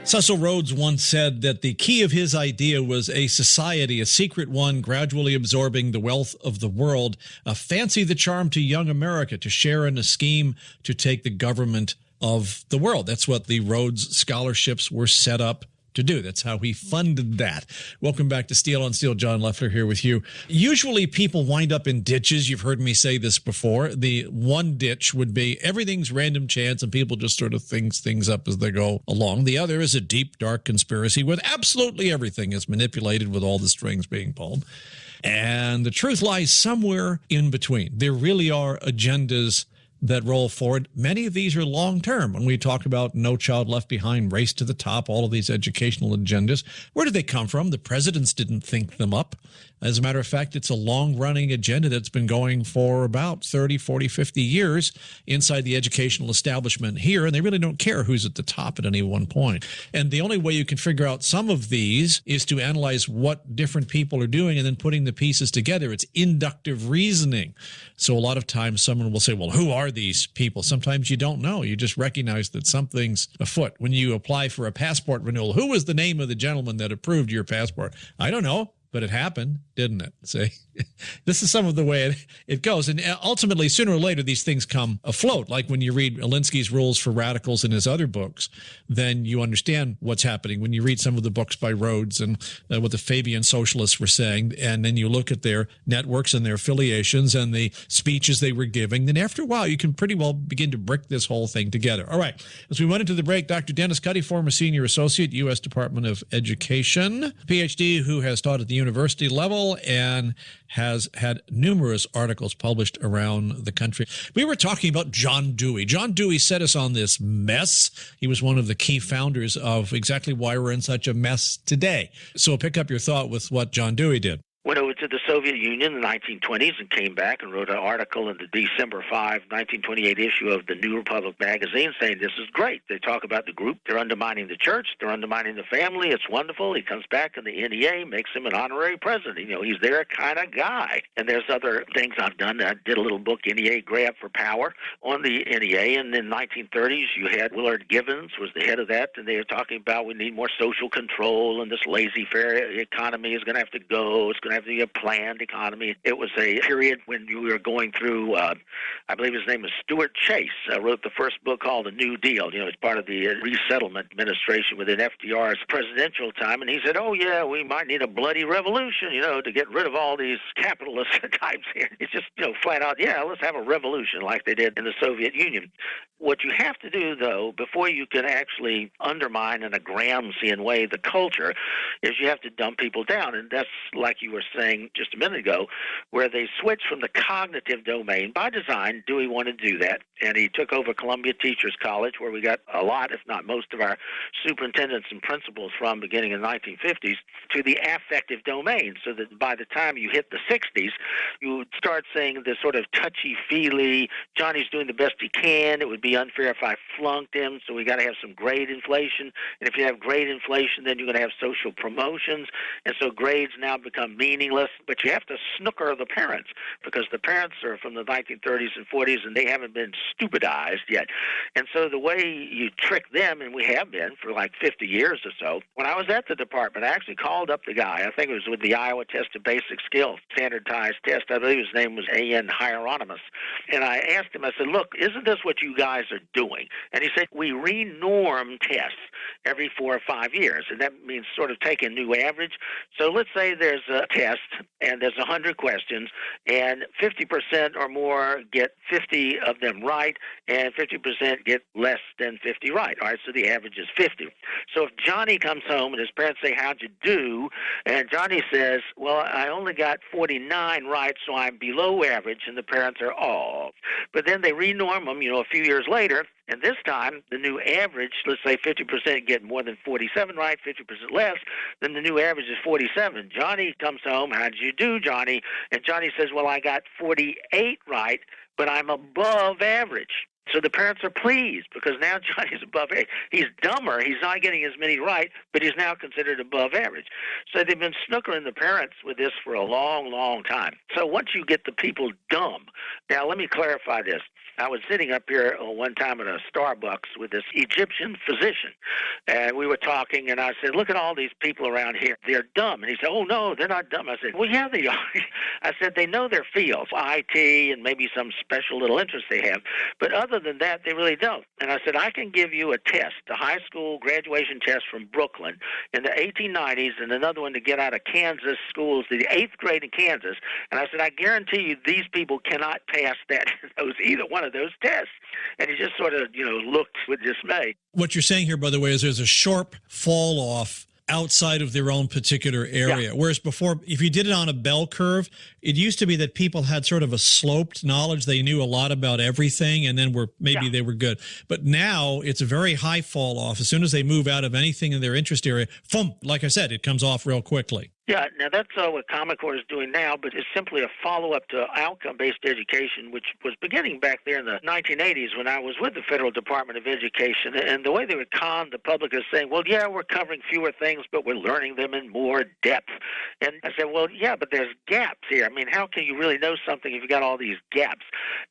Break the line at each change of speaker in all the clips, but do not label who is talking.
Cecil Rhodes once said that the key of his idea was a society, a secret one, gradually absorbing the wealth of the world, fancy the charm to young America, to share in a scheme to take the government of the world. That's what the Rhodes scholarships were set up to do. That's how he funded that. Welcome back to Steel on Steel. John Leffler here with you. Usually people wind up in ditches. You've heard me say this before. The one ditch would be everything's random chance and people just sort of things up as they go along. The other is a deep, dark conspiracy where absolutely everything is manipulated with all the strings being pulled. And the truth lies somewhere in between. There really are agendas that roll forward. Many of these are long-term. When we talk about No Child Left Behind, Race to the Top, all of these educational agendas, where did they come from? The presidents didn't think them up. As a matter of fact, it's a long-running agenda that's been going for about 30, 40, 50 years inside the educational establishment here, and they really don't care who's at the top at any one point. And the only way you can figure out some of these is to analyze what different people are doing and then putting the pieces together. It's inductive reasoning. So a lot of times someone will say, well, who are these people? Sometimes you don't know. You just recognize that something's afoot. When you apply for a passport renewal, who was the name of the gentleman that approved your passport? I don't know. But it happened, didn't it? See, this is some of the way it goes. And ultimately, sooner or later, these things come afloat. Like when you read Alinsky's Rules for Radicals in his other books, then you understand what's happening. When you read some of the books by Rhodes and what the Fabian socialists were saying, and then you look at their networks and their affiliations and the speeches they were giving, then after a while, you can pretty well begin to brick this whole thing together. All right. As we went into the break, Dr. Dennis Cuddy, former senior associate, U.S. Department of Education, PhD, who has taught at the university level and has had numerous articles published around the country. We were talking about John Dewey. John Dewey set us on this mess. He was one of the key founders of exactly why we're in such a mess today. So pick up your thought with what John Dewey did.
Went over to the Soviet Union in the 1920s and came back and wrote an article in the December 5, 1928 issue of the New Republic magazine saying this is great. They talk about the group. They're undermining the church. They're undermining the family. It's wonderful. He comes back in the NEA, makes him an honorary president. You know, he's their kind of guy. And there's other things I've done. I did a little book, NEA Grab for Power, on the NEA. And in the 1930s, you had Willard Givens was the head of that, and they were talking about we need more social control, and this laissez-faire economy is going to have to go. It's going to have to be a planned economy. It was a period when you were going through, I believe his name is Stuart Chase, wrote the first book called The New Deal. You know, it's part of the resettlement administration within FDR's presidential time. And he said, oh, yeah, we might need a bloody revolution, you know, to get rid of all these capitalist types here. It's just, you know, flat out, yeah, let's have a revolution like they did in the Soviet Union. What you have to do, though, before you can actually undermine in a Gramscian way the culture, is you have to dumb people down. And that's like you were saying just a minute ago, where they switched from the cognitive domain. By design, Dewey wanted to do that, and he took over Columbia Teachers College, where we got a lot, if not most, of our superintendents and principals from beginning in the 1950s, to the affective domain, so that by the time you hit the 60s, you would start saying this sort of touchy-feely, Johnny's doing the best he can, it would be unfair if I flunked him, so we got to have some grade inflation, and if you have grade inflation, then you're going to have social promotions, and so grades now become meaningless, but you have to snooker the parents, because the parents are from the 1930s and 40s, and they haven't been stupidized yet. And so the way you trick them, and we have been for like 50 years or so, when I was at the department, I actually called up the guy. I think it was with the Iowa Test of Basic Skills, standardized test. I believe his name was A.N. Hieronymus. And I asked him, I said, look, isn't this what you guys are doing? And he said, we renorm tests every 4 or 5 years, and that means sort of take a new average. So let's say there's a test, and there's 100 questions, and 50% or more get 50 of them right, and 50% get less than 50 right. All right, so the average is 50. So if Johnny comes home and his parents say, how'd you do? And Johnny says, well, I only got 49 right, so I'm below average, and the parents are, oh. But then they renorm them, you know, a few years later, and this time, the new average, let's say 50% get more than 47 right, 50% less, then the new average is 47. Johnny comes home, how did you do, Johnny? And Johnny says, well, I got 48 right, but I'm above average. So the parents are pleased because now Johnny's above average. He's dumber. He's not getting as many right, but he's now considered above average. So they've been snookering the parents with this for a long, long time. So once you get the people dumb, now let me clarify this. I was sitting up here one time at a Starbucks with this Egyptian physician, and we were talking, and I said, look at all these people around here. They're dumb. And he said, oh, no, they're not dumb. I said, well, yeah, they are. I said, they know their fields, IT and maybe some special little interest they have, but other than that, they really don't. And I said, I can give you a test, a high school graduation test from Brooklyn in the 1890s, and another one to get out of Kansas schools, the 8th grade in Kansas. And I said, I guarantee you these people cannot pass either one of those tests. And he just sort of, looked with dismay.
What you're saying here, by the way, is there's a sharp fall off outside of their own particular area. Yeah. Whereas before, if you did it on a bell curve, it used to be that people had sort of a sloped knowledge. They knew a lot about everything, and then they were good. But now it's a very high fall off. As soon as they move out of anything in their interest area, like I said, it comes off real quickly.
Yeah, now that's what Common Core is doing now, but it's simply a follow-up to outcome-based education, which was beginning back there in the 1980s when I was with the Federal Department of Education. And the way they would con the public is saying, well, yeah, we're covering fewer things, but we're learning them in more depth. And I said, well, yeah, but there's gaps here. I mean, how can you really know something if you got all these gaps?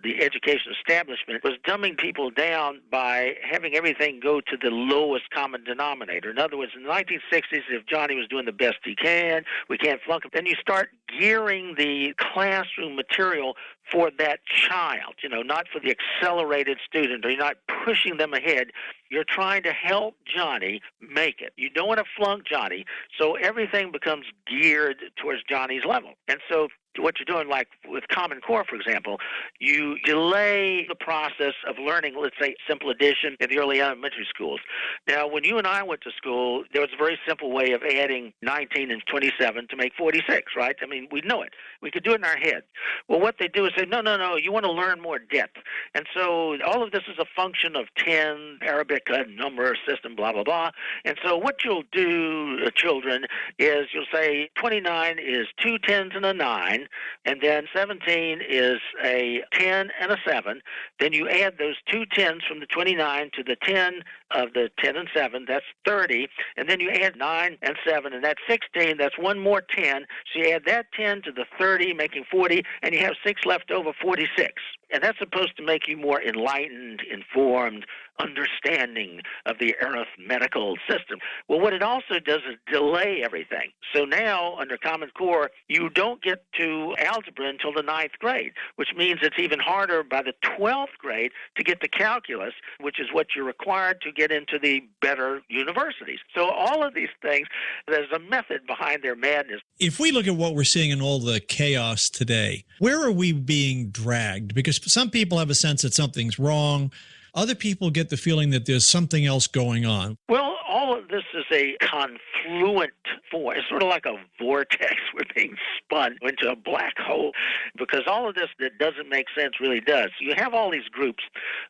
The education establishment was dumbing people down by having everything go to the lowest common denominator. In other words, in the 1960s, if Johnny was doing the best he can, we can't flunk him. Then you start gearing the classroom material for that child, not for the accelerated student, or you're not pushing them ahead. You're trying to help Johnny make it. You don't want to flunk Johnny, so everything becomes geared towards Johnny's level. And so what you're doing, like with Common Core, for example, you delay the process of learning, let's say, simple addition in the early elementary schools. Now, when you and I went to school, there was a very simple way of adding 19 and 27 to make 46, right? I mean, we know it. We could do it in our head. Well, what they do is say, no, you want to learn more depth. And so all of this is a function of 10, Arabic number system, blah, blah, blah. And so what you'll do, children, is you'll say 29 is 2 10s and a 9, and then 17 is a 10 and a 7. Then you add those 2 10s from the 29 to the 10 of the 10 and 7. That's 30. And then you add 9 and 7, and that's 16. That's one more 10. So you add that 10 to the 30, making 40, and you have 6 left over, 46. And that's supposed to make you more enlightened, informed, understanding of the arithmetical system. Well, what it also does is delay everything. So now, under Common Core, you don't get to algebra until the 9th grade, which means it's even harder by the 12th grade to get to calculus, which is what you're required to get into the better universities. So all of these things, there's a method behind their madness.
If we look at what we're seeing in all the chaos today, where are we being dragged? Because some people have a sense that something's wrong. Other people get the feeling that there's something else going on.
Well, all of this is a confluent force. It's sort of like a vortex. We're being spun into a black hole because all of this that doesn't make sense really does. You have all these groups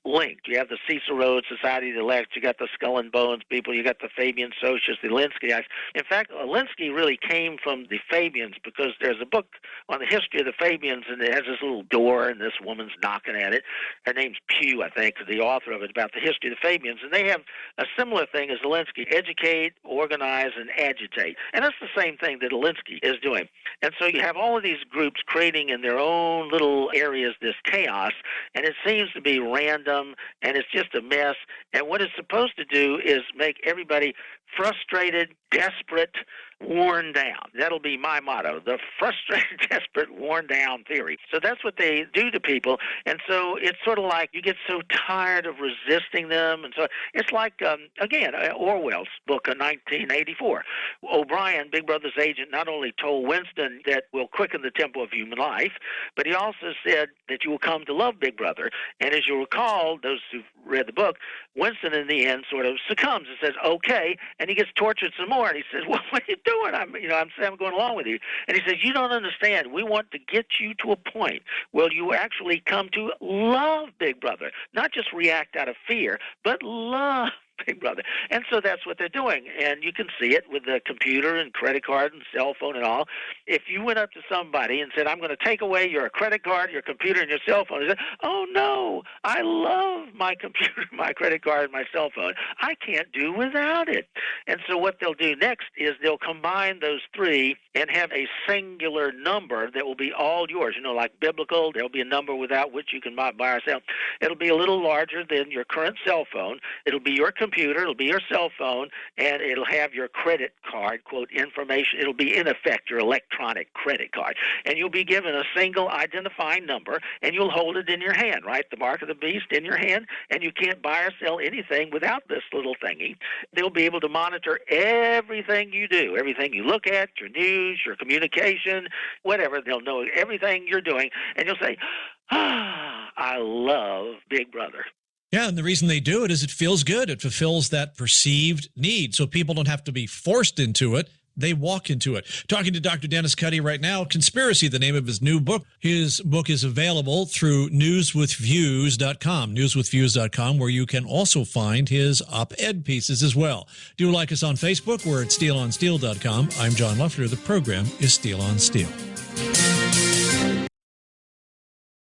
linked. You have the Cecil Rhodes Society of the Elect. You got the Skull and Bones people. You got the Fabian Socialists, the Alinsky. In fact, Alinsky really came from the Fabians because there's a book on the history of the Fabians, and it has this little door, and this woman's knocking at it. Her name's Pugh, I think, the author of it, about the history of the Fabians. And they have a similar thing as Alinsky: educate, organize, and agitate. And that's the same thing that Alinsky is doing. And so you have all of these groups creating in their own little areas this chaos, and it seems to be random, and it's just a mess. And what it's supposed to do is make everybody frustrated, desperate, worn down. That'll be my motto, the frustrated, desperate, worn down theory. So that's what they do to people. And so it's sort of like you get so tired of resisting them. And so it's like, again, Orwell's book of 1984. O'Brien, Big Brother's agent, not only told Winston that we'll quicken the tempo of human life, but he also said that you will come to love Big Brother. And as you'll recall, those who've read the book, Winston in the end sort of succumbs and says, okay, and he gets tortured some more. And he says, well, what are you doing? I'm going along with you. And he says, you don't understand. We want to get you to a point where you actually come to love Big Brother, not just react out of fear, but love Big Brother. And so that's what they're doing. And you can see it with the computer and credit card and cell phone and all. If you went up to somebody and said, I'm going to take away your credit card, your computer, and your cell phone, they said, oh, no, I love my computer, my credit card, and my cell phone. I can't do without it. And so what they'll do next is they'll combine those three and have a singular number that will be all yours. You know, like biblical, there'll be a number without which you can buy or sell. It'll be a little larger than your current cell phone. It'll be your computer, it'll be your cell phone, and it'll have your credit card, quote, information. It'll be, in effect, your electronic credit card. And you'll be given a single identifying number, and you'll hold it in your hand, right? The mark of the beast in your hand, and you can't buy or sell anything without this little thingy. They'll be able to monitor everything you do, everything you look at, your news, your communication, whatever. They'll know everything you're doing, and you'll say, I love Big Brother.
Yeah, and the reason they do it is it feels good. It fulfills that perceived need, so people don't have to be forced into it. They walk into it. Talking to Dr. Dennis Cuddy right now, Conspiracy, the name of his new book. His book is available through newswithviews.com, newswithviews.com, where you can also find his op-ed pieces as well. Do like us on Facebook. We're at steelonsteel.com. I'm John Lufter. The program is Steel on Steel.